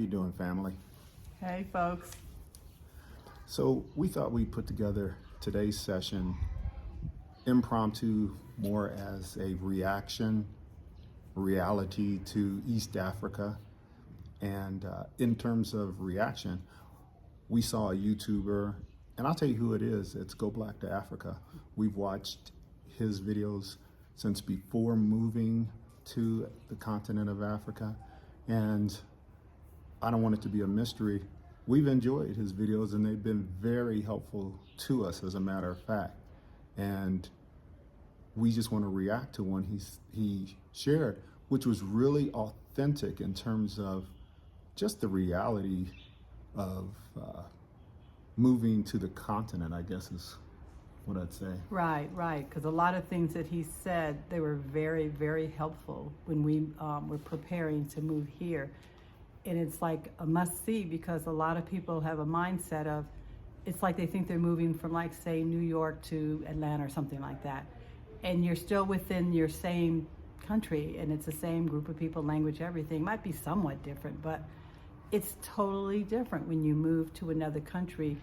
doing, family? Hey, folks. So we thought we'd put together today's session impromptu, more as a reality to East Africa. And in terms of reaction, we saw a YouTuber, and I'll tell you who it is. It's Go Black to Africa. We've watched his videos since before moving to the continent of Africa. And I don't want it to be a mystery. We've enjoyed his videos and they've been very helpful to us, as a matter of fact. And we just want to react to one he shared, which was really authentic in terms of just the reality of moving to the continent, I guess is what I'd say. Right. Because a lot of things that he said, they were very, very helpful when we were preparing to move here. And it's like a must-see, because a lot of people have a mindset of, it's like they think they're moving from, like, say, New York to Atlanta or something like that. And you're still within your same country, and it's the same group of people, language, everything. Might be somewhat different, but it's totally different when you move to another country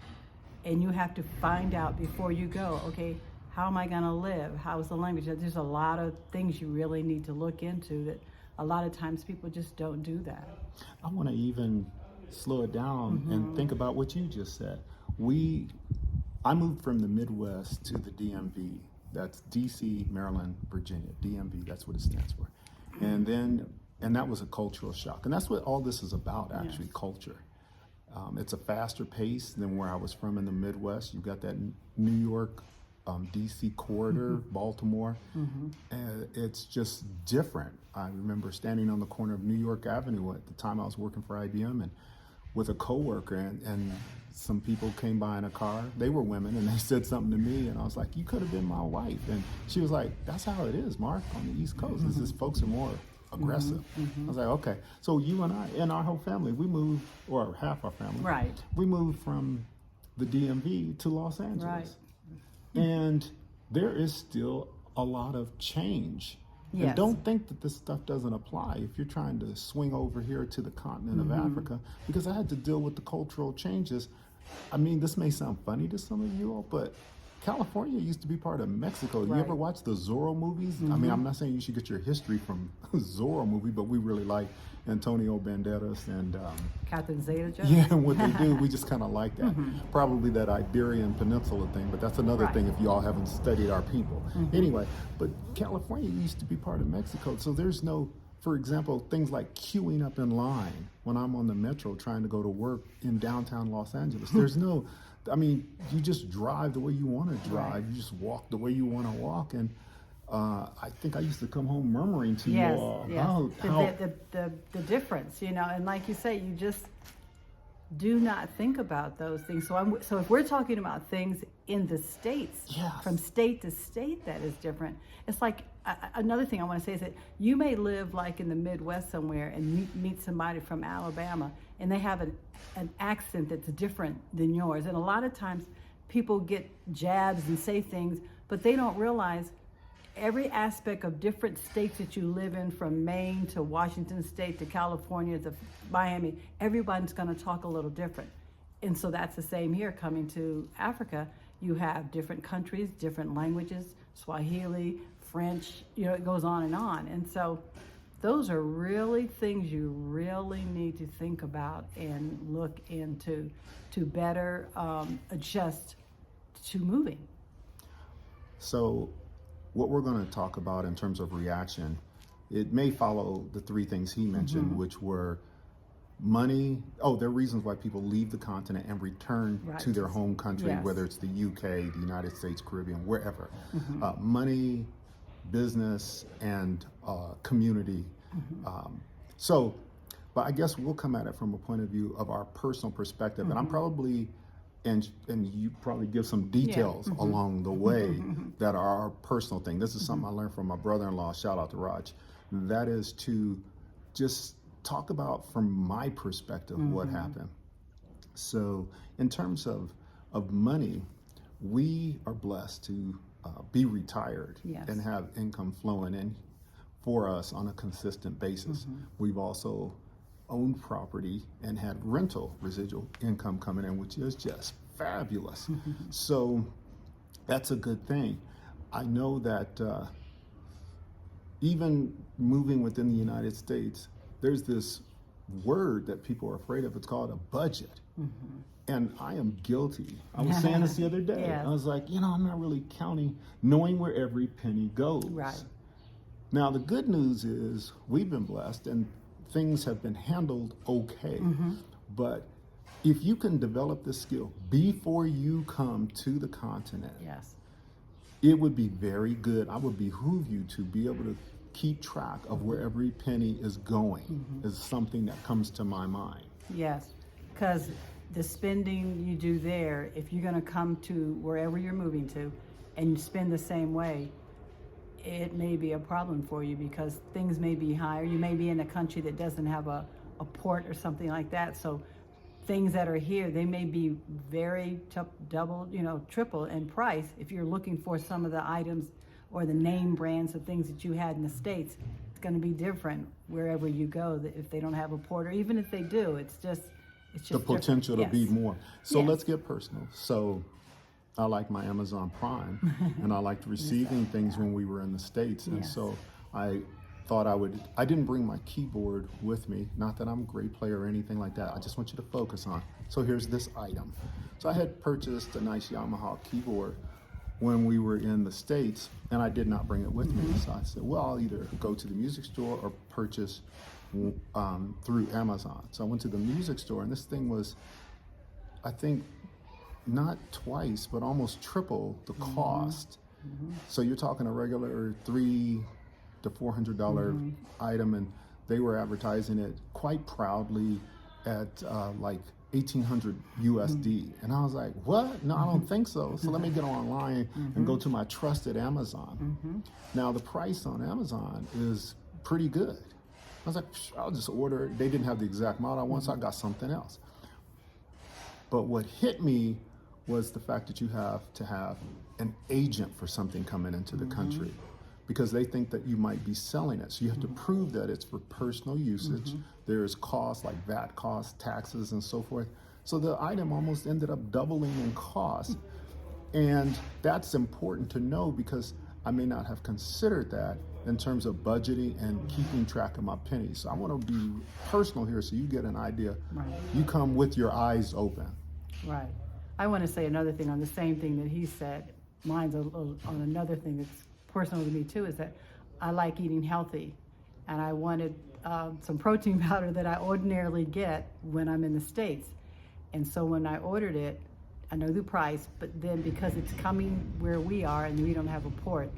and you have to find out before you go, okay, how am I gonna live? How's the language? There's a lot of things you really need to look into that a lot of times people just don't do that. I want to even slow it down and think about what you just said. I moved from the Midwest to the DMV. That's DC, Maryland, Virginia. DMV, that's what it stands for. And that was a cultural shock. And that's what all this is about, actually, Yes. culture. It's a faster pace than where I was from in the Midwest. You've got that New York, DC corridor, Baltimore. And it's just different. I remember standing on the corner of New York Avenue at the time I was working for IBM, and with a coworker, and some people came by in a car. They were women, and they said something to me, and I was like, "You could have been my wife." And she was like, "That's how it is, Mark, on the East Coast. Is just folks are more aggressive." I was like, "Okay." So you and I and our whole family, we moved, or half our family, Right. we moved from the DMV to Los Angeles. Right. And there is still a lot of change. Yes. And don't think that this stuff doesn't apply if you're trying to swing over here to the continent of Africa, because I had to deal with the cultural changes. I mean, this may sound funny to some of you all, but California used to be part of Mexico. You Right. ever watch the Zorro movies? I mean, I'm not saying you should get your history from Zorro movie, but we really like Antonio Banderas and Catherine Zeta-Jones? yeah, and what they do, we just kind of like that. Probably that Iberian Peninsula thing, but that's another Right. thing if y'all haven't studied our people. Anyway, but California used to be part of Mexico, so there's no, for example, things like queuing up in line when I'm on the metro trying to go to work in downtown Los Angeles. There's no, I mean, you just drive the way you want to drive. Right. You just walk the way you want to walk, and I think I used to come home murmuring to Yes, you all yes. about how The difference, and like you say, you just do not think about those things. So if we're talking about things in the States, Yes. from state to state, that is different. It's like another thing I want to say is that you may live like in the Midwest somewhere and meet somebody from Alabama, and they have an accent that's different than yours. And a lot of times people get jabs and say things, but they don't realize every aspect of different states that you live in, from Maine to Washington State to California to Miami, everyone's going to talk a little different. And so that's the same here coming to Africa. You have different countries, different languages, Swahili, French, it goes on and on. And so those are really things you really need to think about and look into to better adjust to moving. So what we're going to talk about in terms of reaction, it may follow the three things he mentioned, which were money. There are reasons why people leave the continent and return Right. to their home country, Yes. whether it's the UK, the United States, Caribbean, wherever. Money, business, and community. But I guess we'll come at it from a point of view of our personal perspective. And I'm probably, and you probably give some details along the way that are our personal thing. This is something I learned from my brother-in-law, shout out to Raj. That is to just talk about from my perspective what happened. So in terms of money, we are blessed to be retired Yes. and have income flowing in for us on a consistent basis. We've also owned property and had rental residual income coming in, which is just fabulous. So that's a good thing. I know that even moving within the United States, there's this word that people are afraid of. It's called a budget. And I am guilty. I was saying this the other day. Yes. I was like, I'm not really counting, knowing where every penny goes. Right. Now, the good news is we've been blessed and things have been handled okay. But if you can develop this skill before you come to the continent, Yes. it would be very good. I would behoove you to be able to keep track of where every penny is going, is something that comes to my mind. Yes, because the spending you do there, if you're going to come to wherever you're moving to and you spend the same way, it may be a problem for you because things may be higher. You may be in a country that doesn't have a port or something like that. So things that are here, they may be very double, triple in price. If you're looking for some of the items or the name brands of things that you had in the States, it's going to be different wherever you go if they don't have a port, or even if they do, it's just The potential to be more. So Yes. let's get personal. So I like my Amazon Prime and I liked receiving things when we were in the States. And Yes. so I thought I didn't bring my keyboard with me. Not that I'm a great player or anything like that. I just want you to focus on. So here's this item. So I had purchased a nice Yamaha keyboard when we were in the States and I did not bring it with me. So I said, well, I'll either go to the music store or purchase through Amazon. So I went to the music store and this thing was, I think, not twice, but almost triple the cost. So you're talking a regular $300 to $400 item, and they were advertising it quite proudly at like 1,800 USD. And I was like, what? No, I don't think so. So let me get online and go to my trusted Amazon. Now the price on Amazon is pretty good. I was like, I'll just order it. They didn't have the exact model I want, so I got something else. But what hit me was the fact that you have to have an agent for something coming into the country because they think that you might be selling it. So you have to prove that it's for personal usage. There's costs like VAT costs, taxes, and so forth. So the item almost ended up doubling in cost. And that's important to know because I may not have considered that in terms of budgeting and keeping track of my pennies. So I want to be personal here so you get an idea. Right. You come with your eyes open. Right. I want to say another thing on the same thing that he said. Mine's on another thing that's personal to me too, is that I like eating healthy. And I wanted some protein powder that I ordinarily get when I'm in the States. And so when I ordered it, I know the price, but then because it's coming where we are and we don't have a port,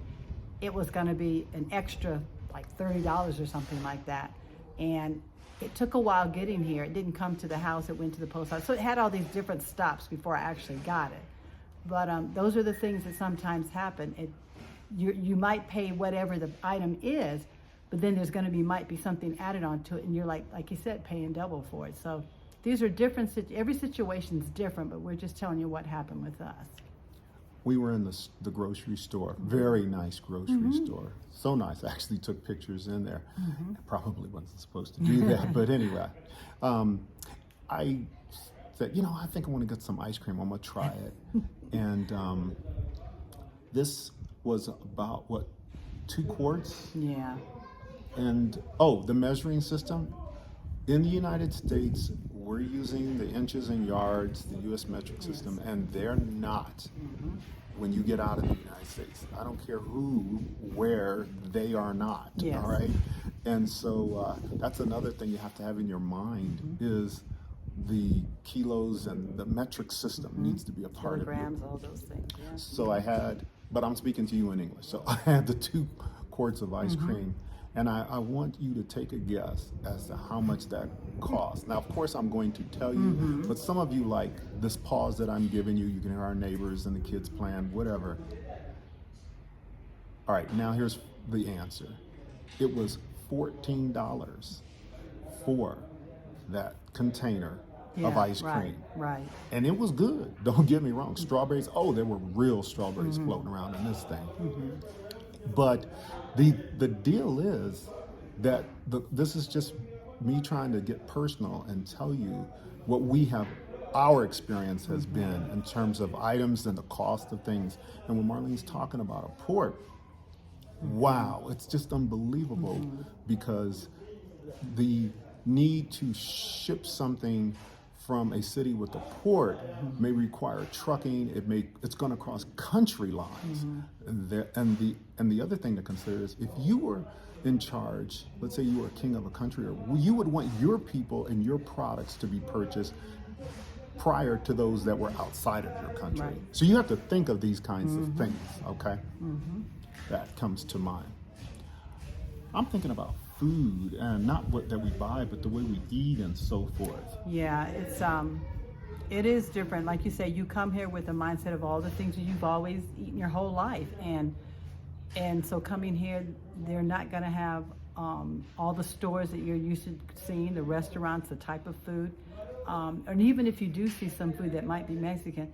it was going to be an extra like $30 or something like that. And it took a while getting here. It didn't come to the house, it went to the post office. So it had all these different stops before I actually got it. But those are the things that sometimes happen. You might pay whatever the item is, but then there's going to might be something added onto it, and you're like you said, paying double for it. So these are different. Every situation's different, but we're just telling you what happened with us. We were in the grocery store, very nice grocery store. So nice. I actually took pictures in there. I probably wasn't supposed to do that, but anyway. I said, I think I want to get some ice cream. I'm going to try it. And this was about, 2 quarts? Yeah. And, the measuring system. In the United States, we're using the inches and yards, the U.S. metric system, and they're not. When you get out of the United States, I don't care where, they are not. Yes. All right. And so that's another thing you have to have in your mind is the kilos and the metric system needs to be a part of it. Kilograms, all those things. Yeah. So but I'm speaking to you in English. So I had the 2 quarts of ice cream. And I want you to take a guess as to how much that costs. Now, of course, I'm going to tell you, but some of you like this pause that I'm giving you. You can hear our neighbors and the kids playing, whatever. All right, now here's the answer. It was $14 for that container of ice cream. Right. And it was good. Don't get me wrong. Strawberries, there were real strawberries floating around in this thing. But the deal is that this is just me trying to get personal and tell you what our experience has been in terms of items and the cost of things. And when Marlene's talking about a port, wow, it's just unbelievable because the need to ship something from a city with a port may require trucking. It's going to cross country lines. And the other thing to consider is if you were in charge, let's say you were a king of a country, or you would want your people and your products to be purchased prior to those that were outside of your country. Right. So you have to think of these kinds of things, okay? That comes to mind. I'm thinking about food, and not what that we buy, but the way we eat and so forth. Yeah, it is different. Like you say, you come here with a mindset of all the things that you've always eaten your whole life, and so coming here, they're not going to have all the stores that you're used to seeing, the restaurants, the type of food, and even if you do see some food that might be Mexican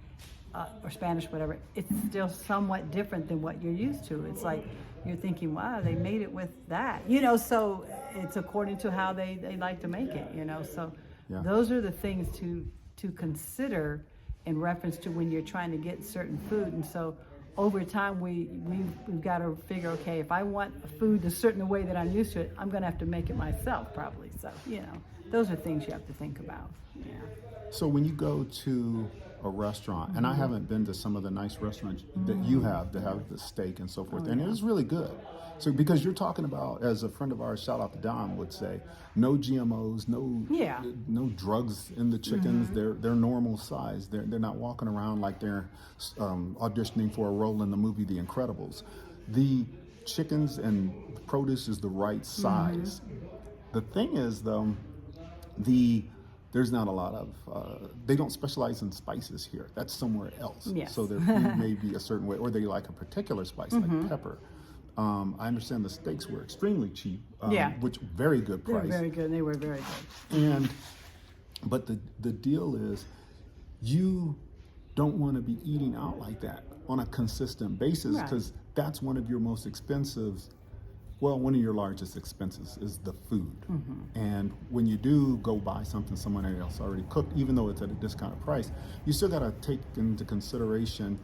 or Spanish, whatever, it's still somewhat different than what you're used to. It's like you're thinking, wow, they made it with that, so it's according to how they like to make it, so Yeah. those are the things to consider in reference to when you're trying to get certain food. And so over time we've got to figure, okay, if I want food a certain way that I'm used to it, I'm going to have to make it myself probably. So those are things you have to think about. Yeah. So when you go to a restaurant, and I haven't been to some of the nice restaurants that you have to have the steak and so forth, and it is really good. So because you're talking about, as a friend of ours, shout out to Dom, would say, no GMOs, no drugs in the chickens. They're normal size. They're not walking around like they're auditioning for a role in the movie The Incredibles. The chickens and produce is the right size. The thing is, though, there's not a lot of, they don't specialize in spices here. That's somewhere else. Yes. So their food may be a certain way, or they like a particular spice, like pepper. I understand the steaks were extremely cheap, which very good price. They were very good. They were very good. But the deal is, you don't want to be eating out like that on a consistent basis, because that's one of your most expensive. Well, one of your largest expenses is the food. And when you do go buy something someone else already cooked, even though it's at a discounted price, you still got to take into consideration,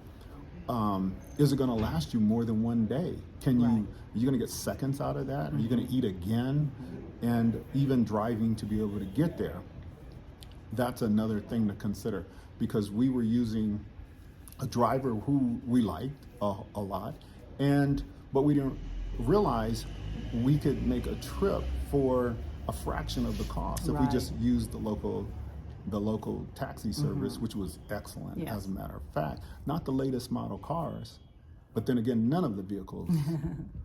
is it going to last you more than one day? Are you going to get seconds out of that? Are you going to eat again? And even driving to be able to get there, that's another thing to consider, because we were using a driver who we liked a lot, but we didn't realize we could make a trip for a fraction of the cost if we just used the local taxi service, which was excellent. As a matter of fact, not the latest model cars, but then again, none of the vehicles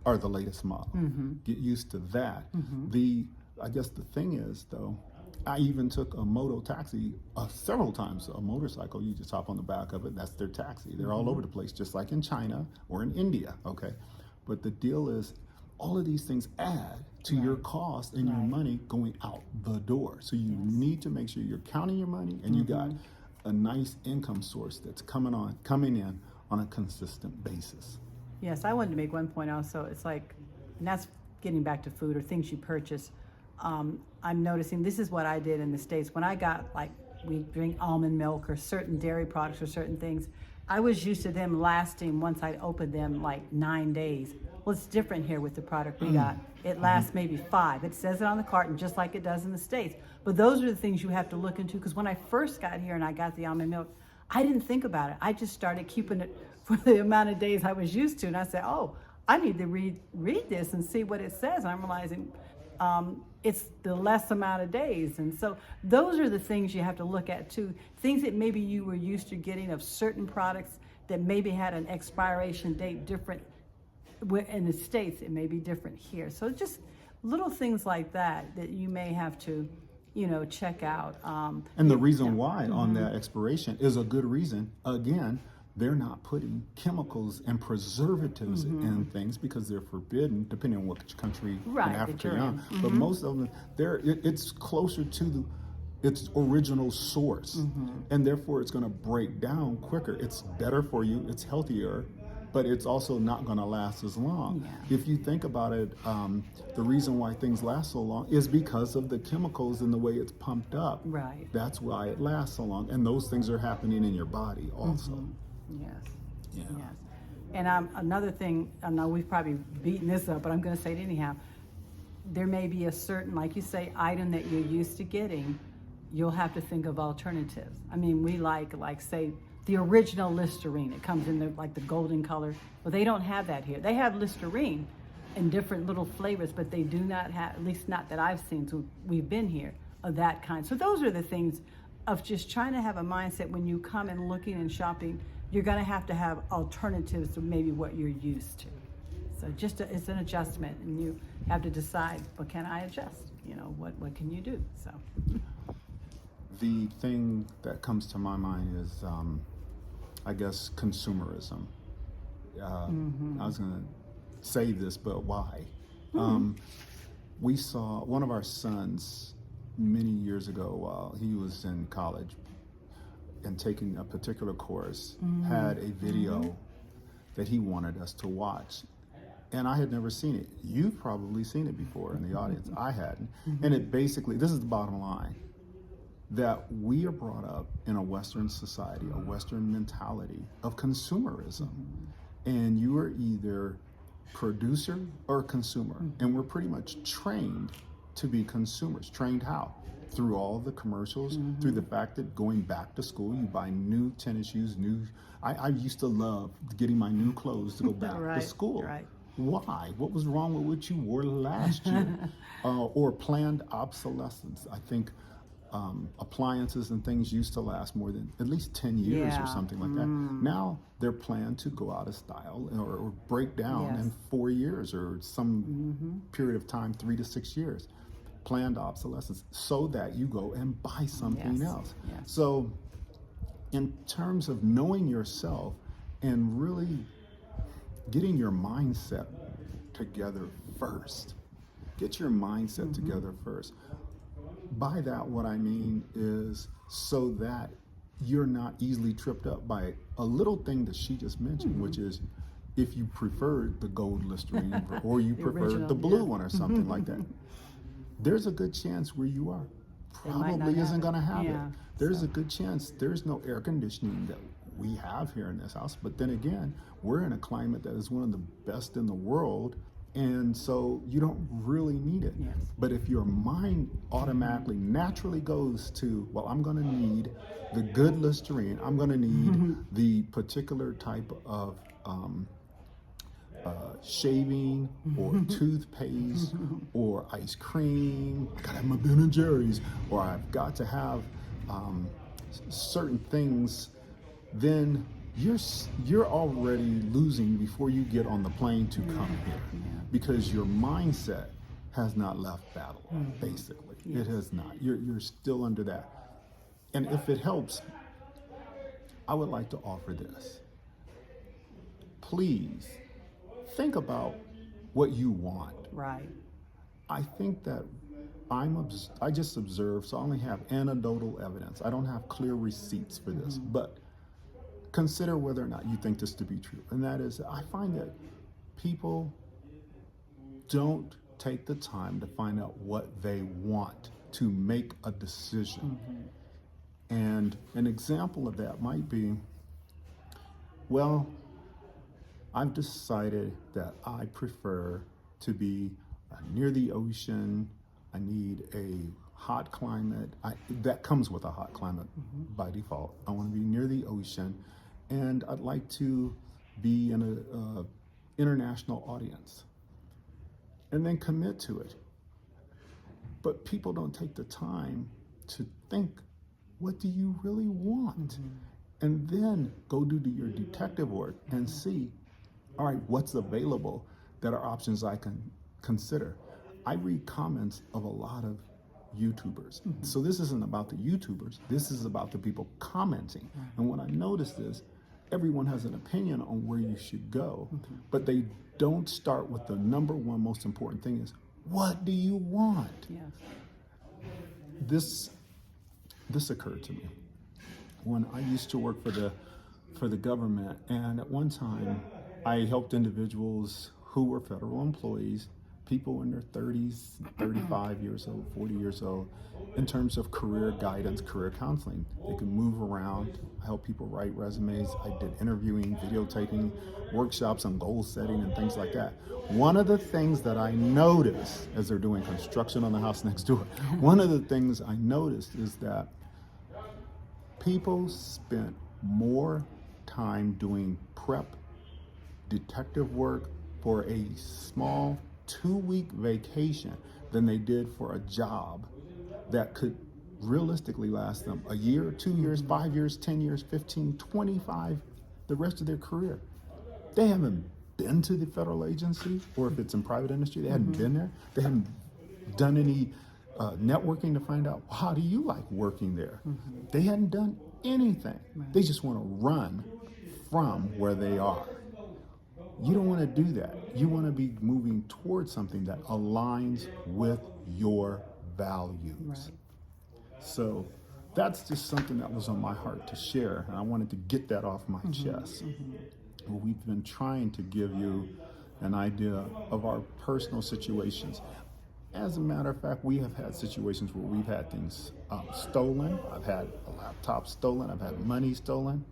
are the latest model. Get used to that. I guess the thing is, though, I even took a moto taxi several times. A motorcycle, you just hop on the back of it, that's their taxi. They're all over the place, just like in China or in India, okay? But the deal is, all of these things add to your cost and your money going out the door. So you need to make sure you're counting your money, and you got a nice income source that's coming in on a consistent basis. Yes, I wanted to make one point also. It's like, and that's getting back to food or things you purchase. I'm noticing, this is what I did in the States. When I got, like, we drink almond milk or certain dairy products or certain things, I was used to them lasting, once I opened them, like 9 days. Well, it's different here with the product we got. It lasts maybe 5. It says it on the carton just like it does in the States. But those are the things you have to look into, because when I first got here and I got the almond milk, I didn't think about it. I just started keeping it for the amount of days I was used to. And I said, oh, I need to read this and see what it says. And I'm realizing it's the less amount of days. And so those are the things you have to look at too. Things that maybe you were used to getting of certain products that maybe had an expiration date different in the States, it may be different here. So just little things like that you may have to, check out. And the reason why on that expiration is a good reason. Again, they're not putting chemicals and preservatives in things because they're forbidden, depending on which country in Africa you're in. But most of them, it's closer to its original source, and therefore it's going to break down quicker. It's better for you. It's healthier. but it's also not going to last as long. Yeah. If you think about it, the reason why things last so long is because of the chemicals and the way it's pumped up. Right. That's why it lasts so long, and those things are happening in your body also. Yes. Yeah. Yes. And another thing, I know we've probably beaten this up, but I'm going to say it anyhow. There may be a certain, like you say, item that you're used to getting. You'll have to think of alternatives. I mean, we like say, the original Listerine. It comes in the golden color. Well, they don't have that here. They have Listerine in different little flavors, but they do not have, at least not that I've seen, so we've been here, of that kind. So those are the things of just trying to have a mindset when you come and looking and shopping. You're going to have alternatives to maybe what you're used to. So it's an adjustment, and you have to decide, what can I adjust? What can you do? So The thing that comes to my mind is, I guess, consumerism. I was going to say this, but why? We saw one of our sons many years ago while he was in college and taking a particular course, had a video that he wanted us to watch. And I had never seen it. You've probably seen it before in the audience. I hadn't. And it basically, this is the bottom line, that we are brought up in a Western society, a Western mentality of consumerism. And you are either producer or consumer. And we're pretty much trained to be consumers. Trained how? Through all the commercials, through the fact that going back to school, you buy new tennis shoes, I used to love getting my new clothes to go back to school. Right. Why? What was wrong with what you wore last year? Or planned obsolescence. I think appliances and things used to last more than at least 10 years or something like that. Now they're planned to go out of style or break down in 4 years or some period of time, 3 to 6 years. Planned obsolescence, so that you go and buy something else. Yes. So in terms of knowing yourself and really getting your mindset together first, get your mindset together first. By that, what I mean is so that you're not easily tripped up by a little thing that she just mentioned, which is if you prefer the gold Listerine or you prefer original, the blue one or something like that. There's a good chance where you are probably isn't going to have it. There's a good chance there's no air conditioning that we have here in this house. But then again, we're in a climate that is one of the best in the world. And so you don't really need it. Yes. But if your mind automatically, naturally goes to, well, I'm going to need the good Listerine. I'm going to need the particular type of shaving or toothpaste or ice cream. I gotta have my Ben & Jerry's, or I've got to have certain things. Then you're already losing before you get on the plane to come here, because your mindset has not left battle. Basically, it has not. You're still under that. And if it helps, I would like to offer this. Please think about what you want. Right. I think that I just observe, so I only have anecdotal evidence. I don't have clear receipts for this, but consider whether or not you think this to be true. And that is, I find that people don't take the time to find out what they want to make a decision. And an example of that might be, well, I've decided that I prefer to be near the ocean. I need a hot climate. That comes with a hot climate by default. I want to be near the ocean, and I'd like to be in an international audience, and then commit to it. But people don't take the time to think, what do you really want? And then go do your detective work and see, all right, what's available that are options I can consider. I read comments of a lot of YouTubers. So this isn't about the YouTubers. This is about the people commenting. And what I noticed is everyone has an opinion on where you should go, but they don't start with the number one most important thing is, what do you want? This occurred to me when I used to work for the government, and at one time I helped individuals who were federal employees, people in their 30s, 35 years old, 40 years old, in terms of career guidance, career counseling. They could move around. I help people write resumes. I did interviewing, videotaping, workshops on goal setting and things like that. One of the things that I noticed as they're doing construction on the house next door, one of the things I noticed is that people spent more time doing prep, detective work for a small 2-week vacation than they did for a job that could realistically last them a year, 2 years, 5 years, 10 years, 15, 25, the rest of their career. They haven't been to the federal agency, or if it's in private industry, they hadn't been there. They haven't done any networking to find out, how do you like working there? They hadn't done anything. They just want to run from where they are. You don't want to do that. You want to be moving towards something that aligns with your values. Right. So that's just something that was on my heart to share, and I wanted to get that off my chest. Well, we've been trying to give you an idea of our personal situations. As a matter of fact, we have had situations where we've had things stolen. I've had a laptop stolen. I've had money stolen.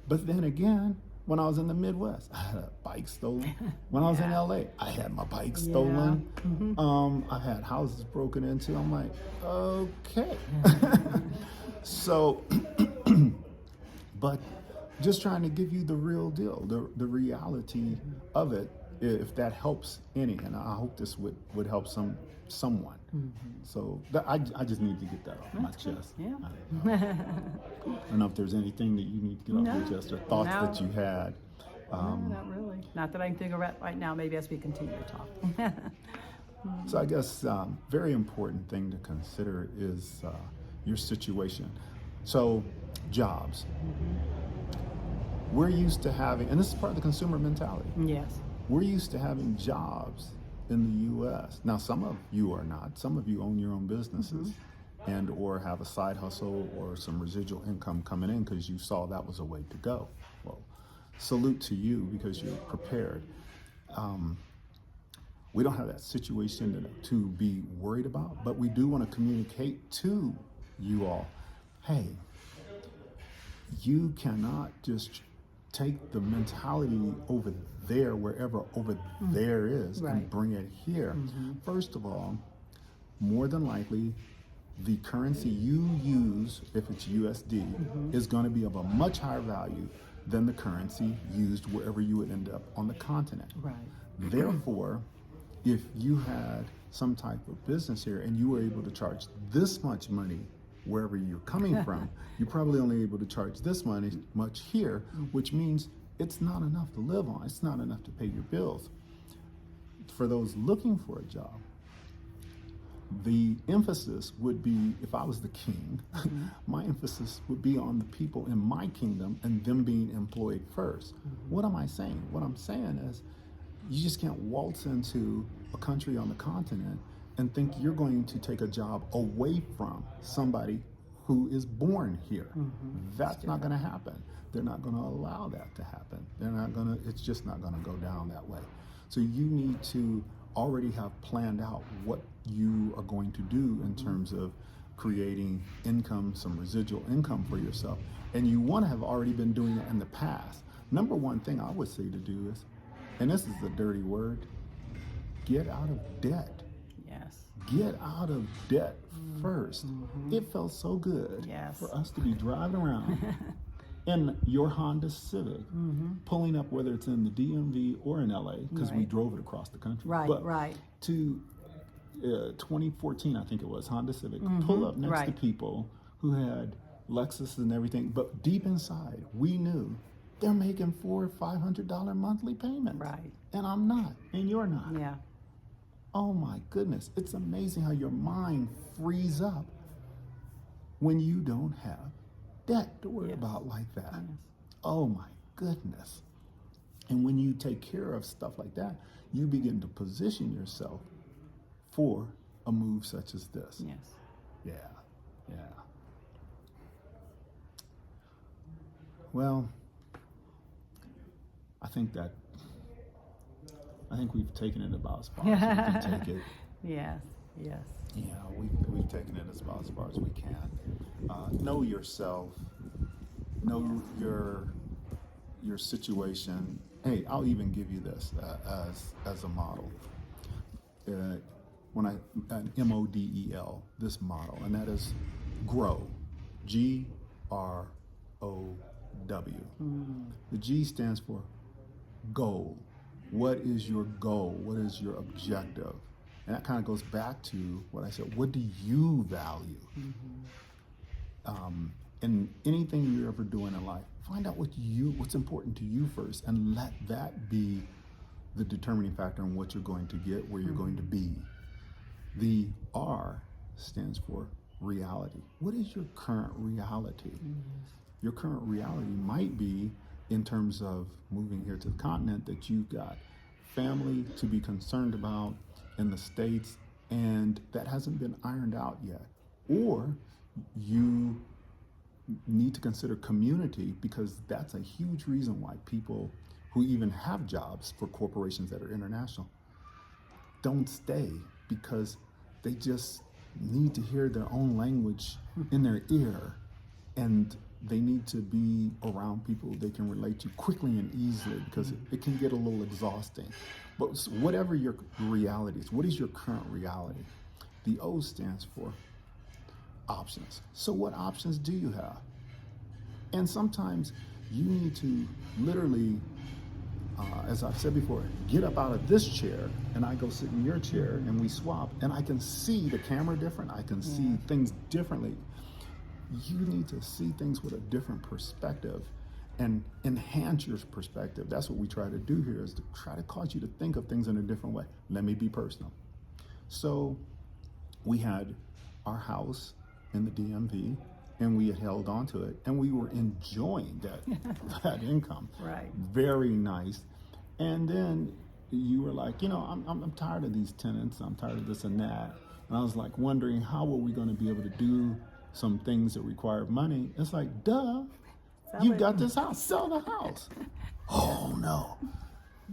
But then again, when I was in the Midwest, I had a bike stolen. When I was in LA, I had my bike stolen. I've had houses broken into. I'm like, okay. So, but just trying to give you the real deal, the reality of it, if that helps any, and I hope this would help someone. So I just need to get that off my chest. Yeah. I don't know if there's anything that you need to get off your chest, or thoughts that you had. No, not really. Not that I can think of right now, maybe as we continue to talk. So I guess very important thing to consider is your situation. So jobs. We're used to having, and this is part of the consumer mentality. Yes. We're used to having jobs in the U.S. Now, some of you are not. Some of you own your own businesses and or have a side hustle or some residual income coming in because you saw that was a way to go. Well, salute to you because you're prepared. We don't have that situation to be worried about, but we do want to communicate to you all, hey, you cannot just take the mentality over there, wherever over there is, and bring it here. First of all, more than likely, the currency you use, if it's USD, is going to be of a much higher value than the currency used wherever you would end up on the continent. Right. Therefore, if you had some type of business here and you were able to charge this much money wherever you're coming from, you're probably only able to charge this much here, which means it's not enough to live on. It's not enough to pay your bills. For those looking for a job, the emphasis would be, if I was the king, my emphasis would be on the people in my kingdom and them being employed first. What am I saying? What I'm saying is, you just can't waltz into a country on the continent and think you're going to take a job away from somebody who is born here. That's not going to happen. They're not going to allow that to happen. It's just not going to go down that way. So you need to already have planned out what you are going to do in terms of creating income, some residual income for yourself. And you want to have already been doing it in the past. Number one thing I would say to do is, and this is a dirty word, get out of debt. Yes. Get out of debt first. It felt so good for us to be driving around in your Honda Civic, pulling up, whether it's in the DMV or in LA, because we drove it across the country. Right. To 2014, I think it was, Honda Civic, pull up next to people who had Lexus and everything, but deep inside, we knew they're making $400 or $500 monthly payments. Right. And I'm not, and you're not. Yeah. Oh my goodness, it's amazing how your mind frees up when you don't have debt to worry about like that. Oh my goodness. And when you take care of stuff like that, you begin to position yourself for a move such as this. Yes. Yeah. Well, I think we've taken it about as far as we can take it. Yes, yes. Yeah, we've taken it about as far as we can. Know yourself. Know your situation. Hey, I'll even give you this as a model. An MODEL, this model, and that is GROW, GROW. The G stands for goal. What is your goal? What is your objective? And that kind of goes back to what I said. What do you value? In anything you're ever doing in life, find out what's important to you first, and let that be the determining factor in what you're going to get, where you're going to be. The R stands for reality. What is your current reality? Your current reality might be, in terms of moving here to the continent, that you've got family to be concerned about in the States, and that hasn't been ironed out yet. Or you need to consider community, because that's a huge reason why people who even have jobs for corporations that are international don't stay, because they just need to hear their own language in their ear, and they need to be around people they can relate to quickly and easily, because it can get a little exhausting. But whatever your reality is, what is your current reality? The O stands for options. So what options do you have? And sometimes you need to literally, as I've said before, get up out of this chair and I go sit in your chair and we swap, and I can see the camera different. I can see things differently. You need to see things with a different perspective and enhance your perspective. That's what we try to do here, is to try to cause you to think of things in a different way. Let me be personal. So we had our house in the DMV, and we had held on to it, and we were enjoying that income. Right. Very nice. And then you were like, I'm tired of these tenants. I'm tired of this and that. And I was like wondering, how are we going to be able to do some things that require money? It's like, duh, you got this house, sell the house. Oh no.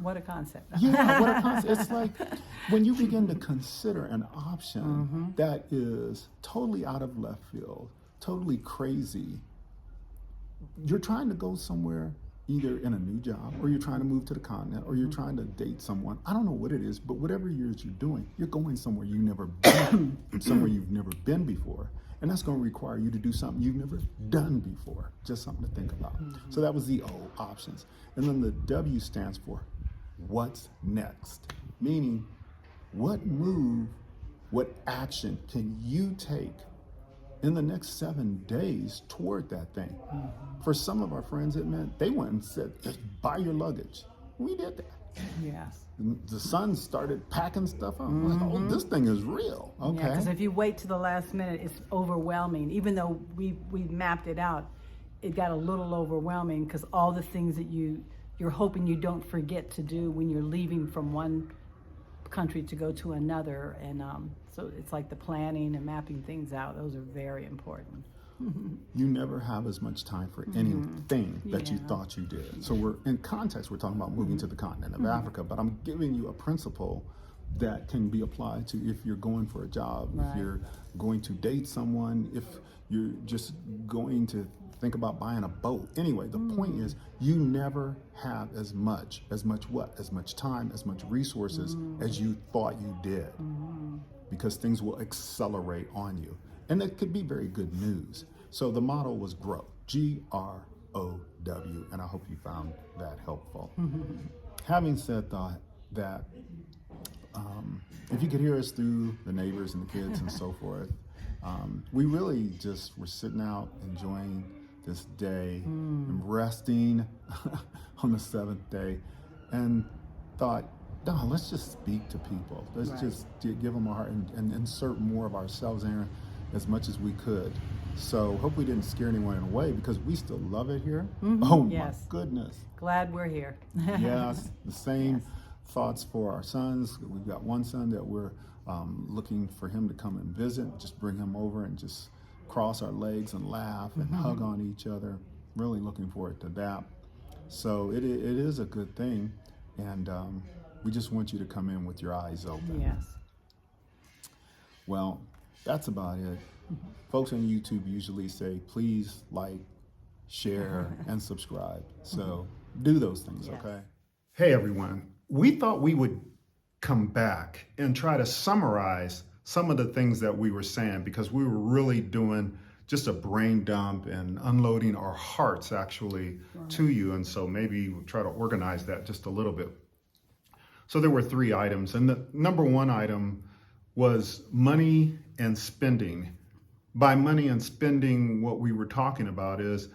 What a concept. Yeah, what a concept. It's like when you begin to consider an option that is totally out of left field, totally crazy, you're trying to go somewhere, either in a new job, or you're trying to move to the continent, or you're trying to date someone. I don't know what it is, but whatever it is you're doing, you're going somewhere you've never been, somewhere you've never been before. And that's going to require you to do something you've never done before. Just something to think about. So that was the O, options. And then the W stands for what's next? Meaning, what move, what action can you take in the next 7 days toward that thing? For some of our friends, it meant they went and said, just buy your luggage. We did that. Yes. The son started packing stuff up. I'm like, oh, this thing is real. Okay. Because if you wait to the last minute, it's overwhelming. Even though we mapped it out, it got a little overwhelming, because all the things that you're hoping you don't forget to do when you're leaving from one country to go to another. And so it's like the planning and mapping things out. Those are very important. You never have as much time for anything that you thought you did. So we're in context, we're talking about moving to the continent of Africa, but I'm giving you a principle that can be applied to if you're going for a job, if you're going to date someone, if you're just going to think about buying a boat. Anyway, the point is, you never have as much what? As much time, as much resources as you thought you did, because things will accelerate on you. And that could be very good news. So the motto was GROW, GROW, and I hope you found that helpful. Having said that, if you could hear us through the neighbors and the kids and so forth, we really just were sitting out enjoying this day and resting on the seventh day, and thought, no, let's just speak to people. Let's just give them our heart and insert more of ourselves in as much as we could. So hope we didn't scare anyone away, because we still love it here. Oh my goodness. Glad we're here. Yes, the same thoughts for our sons. We've got one son that we're looking for him to come and visit, just bring him over and just cross our legs and laugh and hug on each other. Really looking forward to that. So it is a good thing, and we just want you to come in with your eyes open. Yes. Well, that's about it. Folks on YouTube usually say, please like, share, and subscribe. So do those things, Yes. okay? Hey, everyone. We thought we would come back and try to summarize some of the things that we were saying, because we were really doing just a brain dump and unloading our hearts actually to you. And so maybe we'll try to organize that just a little bit. So there were 3 items. And the number 1 item was money and spending. By money and spending, what we were talking about is,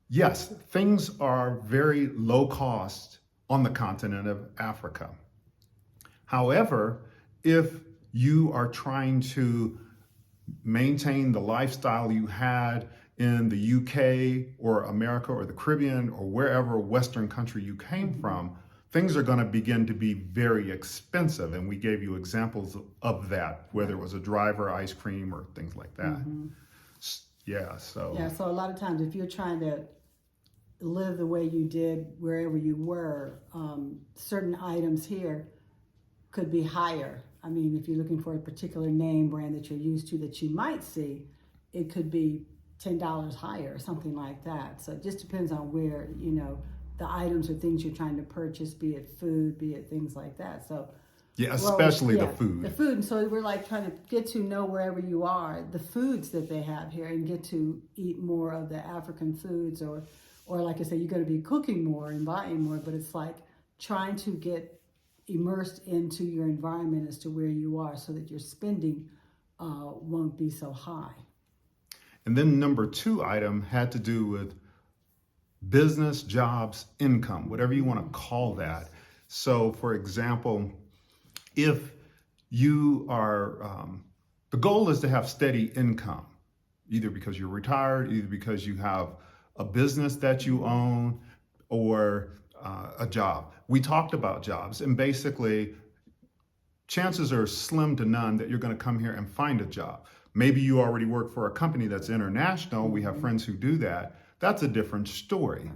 yes, things are very low cost on the continent of Africa. However, if you are trying to maintain the lifestyle you had in the UK or America or the Caribbean or wherever Western country you came from, things are going to begin to be very expensive. And we gave you examples of that, whether it was a driver, ice cream, or things like that. Yeah, so So a lot of times if you're trying to live the way you did wherever you were, certain items here could be higher. I mean, if you're looking for a particular name brand that you're used to that you might see, it could be $10 higher or something like that. So it just depends on where, the items or things you're trying to purchase, be it food, be it things like that. So yeah, especially the food. The food. And so we're like trying to get to know wherever you are, the foods that they have here, and get to eat more of the African foods, or like I said, you're going to be cooking more and buying more, but it's like trying to get immersed into your environment as to where you are so that your spending won't be so high. And then number 2 item had to do with business, jobs, income, whatever you want to call that. So for example, if you are, the goal is to have steady income, either because you're retired, either because you have a business that you own, or a job. We talked about jobs, and basically chances are slim to none that you're going to come here and find a job. Maybe you already work for a company that's international. We have friends who do that. That's a different story.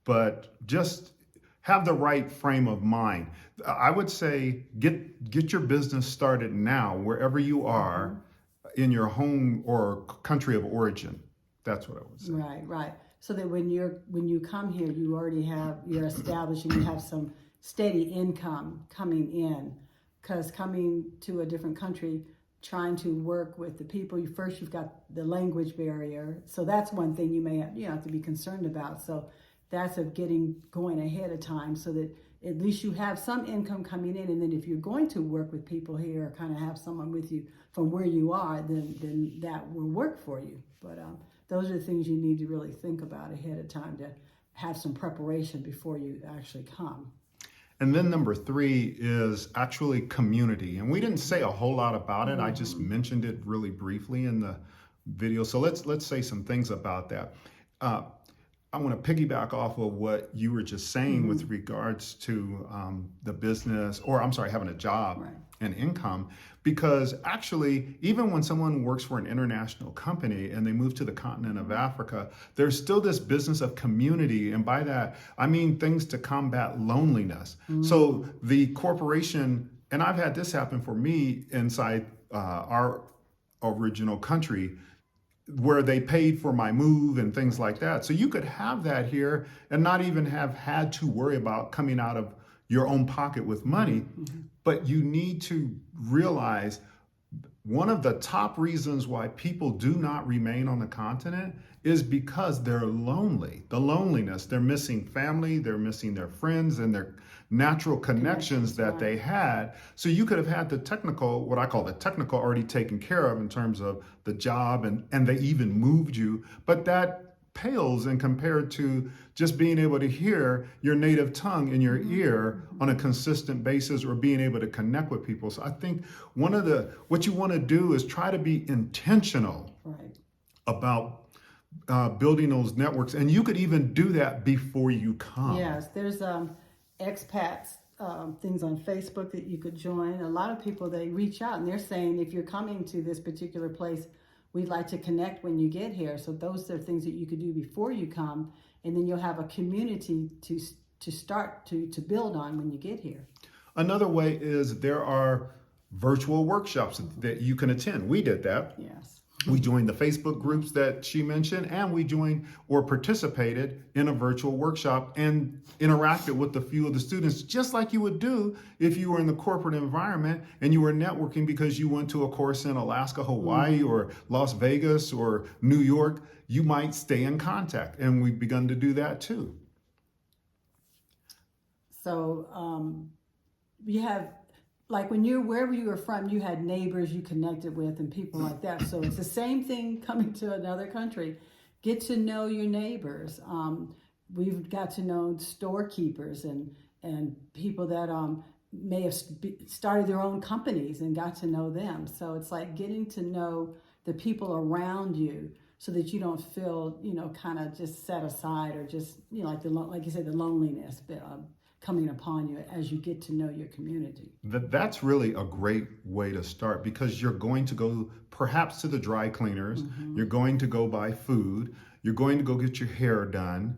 But just have the right frame of mind. I would say get your business started now, wherever you are in your home or country of origin. That's what I would say. Right. So that when you come here, you're established and you have some steady income coming in. Because coming to a different country, trying to work with the people, you've got the language barrier. So that's one thing you have to be concerned about. So that's going ahead of time so that at least you have some income coming in. And then if you're going to work with people here, or kind of have someone with you from where you are, then that will work for you. But those are the things you need to really think about ahead of time to have some preparation before you actually come. And then number 3 is actually community. And we didn't say a whole lot about it. I just mentioned it really briefly in the video. So let's say some things about that. I want to piggyback off of what you were just saying with regards to the business, or I'm sorry, having a job and income. Because actually, even when someone works for an international company and they move to the continent of Africa, there's still this business of community. And by that, I mean things to combat loneliness. So the corporation, and I've had this happen for me inside our original country, where they paid for my move and things like that. So you could have that here and not even have had to worry about coming out of your own pocket with money. But you need to realize one of the top reasons why people do not remain on the continent is because they're lonely. The loneliness, they're missing family, they're missing their friends and their natural connections that they had. So you could have had the technical, what I call the technical, already taken care of in terms of the job, and they even moved you. But that pales in compared to just being able to hear your native tongue in your ear on a consistent basis, or being able to connect with people. So I think what you want to do is try to be intentional about building those networks. And you could even do that before you come. Yes, there's expats things on Facebook that you could join. A lot of people, they reach out and they're saying, if you're coming to this particular place, we'd like to connect when you get here. So those are things that you could do before you come. and then you'll have a community to start to build on when you get here. Another way is there are virtual workshops that you can attend. We did that. Yes. We joined the Facebook groups that she mentioned, and we joined or participated in a virtual workshop and interacted with a few of the students, just like you would do if you were in the corporate environment and you were networking because you went to a course in Alaska, Hawaii, or Las Vegas or New York. You might stay in contact, and we've begun to do that too. So you have, like wherever you were from, you had neighbors you connected with and people like that. So it's the same thing coming to another country. Get to know your neighbors. We've got to know storekeepers and people that may have started their own companies and got to know them. So it's like getting to know the people around you so that you don't feel, kind of just set aside or just, like you said, the loneliness coming upon you as you get to know your community. That's really a great way to start, because you're going to go perhaps to the dry cleaners, you're going to go buy food, you're going to go get your hair done,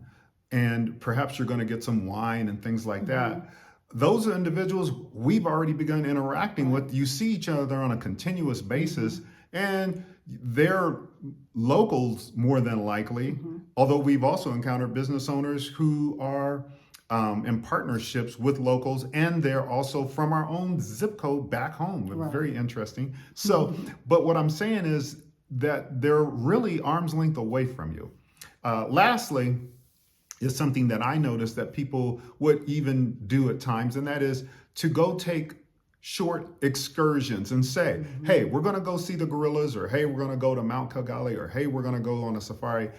and perhaps you're going to get some wine and things like that. Those are individuals we've already begun interacting with. You see each other on a continuous basis, and they're locals more than likely, although we've also encountered business owners who are in partnerships with locals, and they're also from our own zip code back home. Right. Very interesting. So, but what I'm saying is that they're really arm's length away from you. Lastly, is something that I noticed that people would even do at times, and that is to go take short excursions and say, hey, we're going to go see the gorillas, or hey, we're going to go to Mount Kigali, or hey, we're going to go on a safari.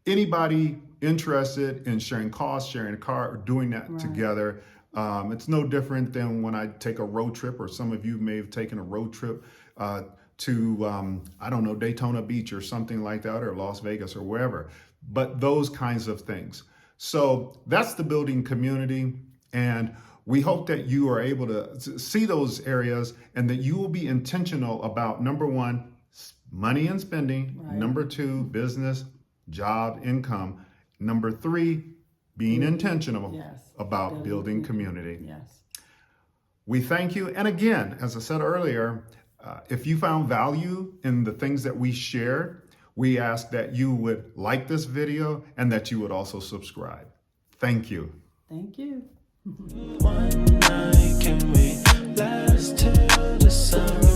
Anybody interested in sharing costs, sharing a car, or doing that together? It's no different than when I take a road trip, or some of you may have taken a road trip to, I don't know, Daytona Beach or something like that, or Las Vegas or wherever, but those kinds of things. So that's the building community. And we hope that you are able to see those areas and that you will be intentional about, number one, money and spending. Right. Number two, business, job, income. Number three, being intentional about building community. Yes. We thank you. And again, as I said earlier, if you found value in the things that we shared, we ask that you would like this video and that you would also subscribe. Thank you. Thank you. One night, can we last till the sun?